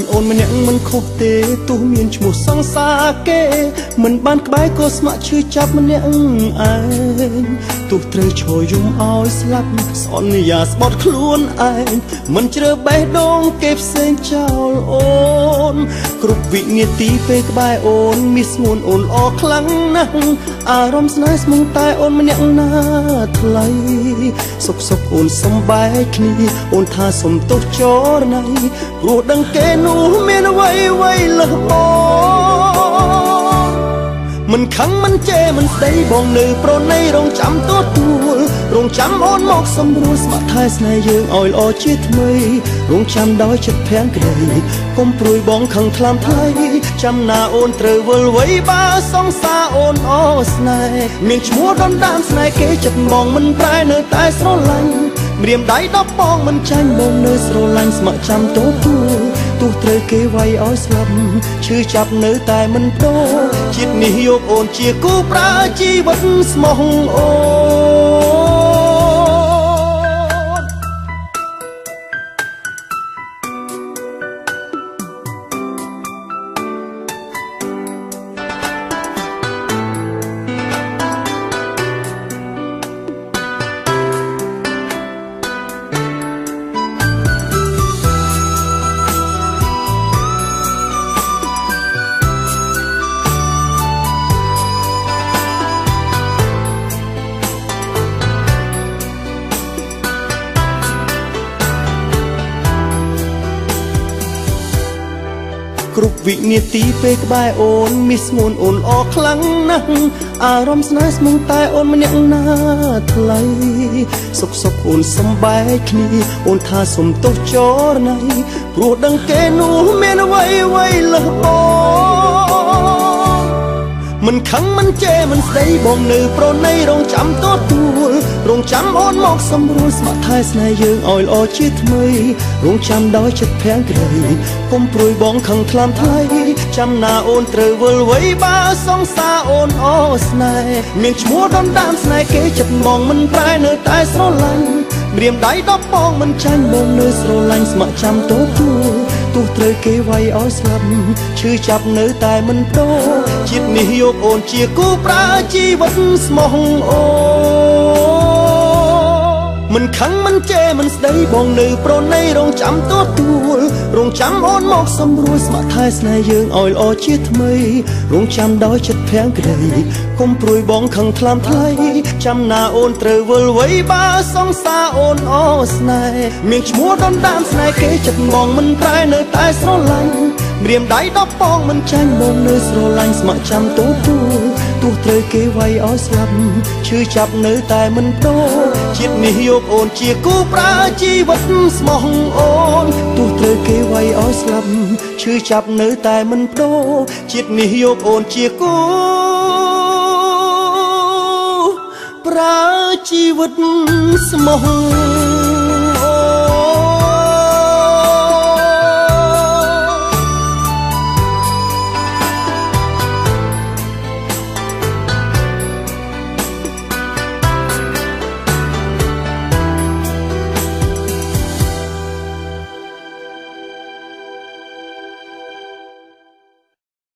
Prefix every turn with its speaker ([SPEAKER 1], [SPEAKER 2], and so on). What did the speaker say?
[SPEAKER 1] ញអូនម្នាក់មិនខុសទេទោះមានឈ្មោះសង្សារគេមិនបានក្បែរក៏ស្ម័គ្រឈឺចាប់ម្នាក់ឯងទោះត្រូវឈរយំឲ្យស្លាប់សន្យាស្បត់ខ្លួនឯងមិនជ្រើបេះដូងគេផ្សេងចោលអូនគ្រប់វិនាទីពេលក្បែរអូនមានស្ងួនអូនល្អខ្លាំងណាស់អារម្មណ៍ស្នេហ៍ស្មងតែអូនម្នាក់ណាថ្លៃសុខអូនសំបែកគ្នាអូនថាសុំទោសចរណៃព្រោះដឹងគេនោះមានអ្វីលើសបងមិនខឹងមិនជេរមិនស្ដីបងនៅប្រណីរងចាំទទួលរងចាំអូនមកសម្រួលស្ម័គ្រថែស្នេហ៍យើងឲ្យល្អជាថ្មីរងចាំដោយចិត្តភាំងក្ដីកុំព្រួយបងខឹងថ្លាមថ្លៃចាំណាអូនត្រូវវិលវ័យបើសង្សារអូនអស្នេហ៍មានឈ្មោះដណ្ដើមស្នេហ៍គេចិត្តបងមិនប្រែនៅតែស្រឡាញ់ម្រាមដៃដល់បងមិនចាញ់បងនៅស្រឡាញ់ស្ម័គ្រចាំទទួលទោះត្រូវគេវាយឲ្យស្លាប់ឈឺចាប់នៅតែមិនប្ដូរជាតិនេះយកអូនជាគូប្រើជីវិតស្មោះអូគ្រប់វិនាទីពេលក្បែរអូនមានស្ងួនអូនល្អខ្លាំងណាស់អារម្មណ៍ស្នេហ៍ស្មងតែអូនម្នាក់ណាថ្លៃសុខអូនសំបែកគ្នាអូនថាសុំទោសចរណៃព្រោះដឹងគេនោះមានអ្វីលើសបងមិនខឹងមិនជេរមិនស្ដីបងនៅប្រណីរងចាំទទួលរងចាំអូនមកសម្រួលស្ម័គ្រថែស្នេហ៍យើងឲ្យល្អជាថ្មីរងចាំដោយចិត្តភាំងក្ដីកុំព្រួយបងខឹងថ្លាមថ្លៃចាំណាអូនត្រូវវិលវ័យបើសង្សារអូនអស្នេហ៍មានឈ្មោះដណ្ដើមស្នេហ៍គេចិត្តបងមិនប្រែនៅតែស្រឡាញ់ម្រាមដៃដល់បងមិនចាញ់បងនៅស្រឡាញ់ស្ម័គ្រចាំទទួលទោះត្រូវគេវាយឲ្យស្លាប់ឈឺចាប់នៅតែមិនប្ដូរជាតិនេះយកអូនជាគូប្រើជីវិតស្មោះអូមិនខឹងមិនជេរមិនស្ដីបងនៅប្រណីរងចាំទទួលរងចាំអូនមកសម្រួលស្ម័គ្រថែស្នេហ៍យើងឲ្យល្អជាថ្មីរងចាំដោយចិត្តភាំងក្ដីកុំព្រួយបងខឹងថ្លាមថ្លៃចាំណាអូនត្រូវវិលវ័យបើសង្សារអូនអស្នេហ៍មានឈ្មោះដណ្ដើមស្នេហ៍គេចិត្តបងមិនប្រែនៅតែស្រឡាញ់ម្រាមដៃដល់បងមិនចាញ់បងនៅស្រឡាញ់ស្ម័គ្រចាំទទួលទោះត្រូវគេវាយឲ្យស្លាប់ឈឺចាប់នៅតែមិនប្ដូរជាតិនេះយកអូនជាគូប្រើជីវិតស្មោះអូនទោះត្រូវគេវាយឲ្យស្លាប់ឈឺចាប់នៅតែមិនប្ដូរជាតិនេះយកអូនជាគូប្រើជីវិតស្មោះ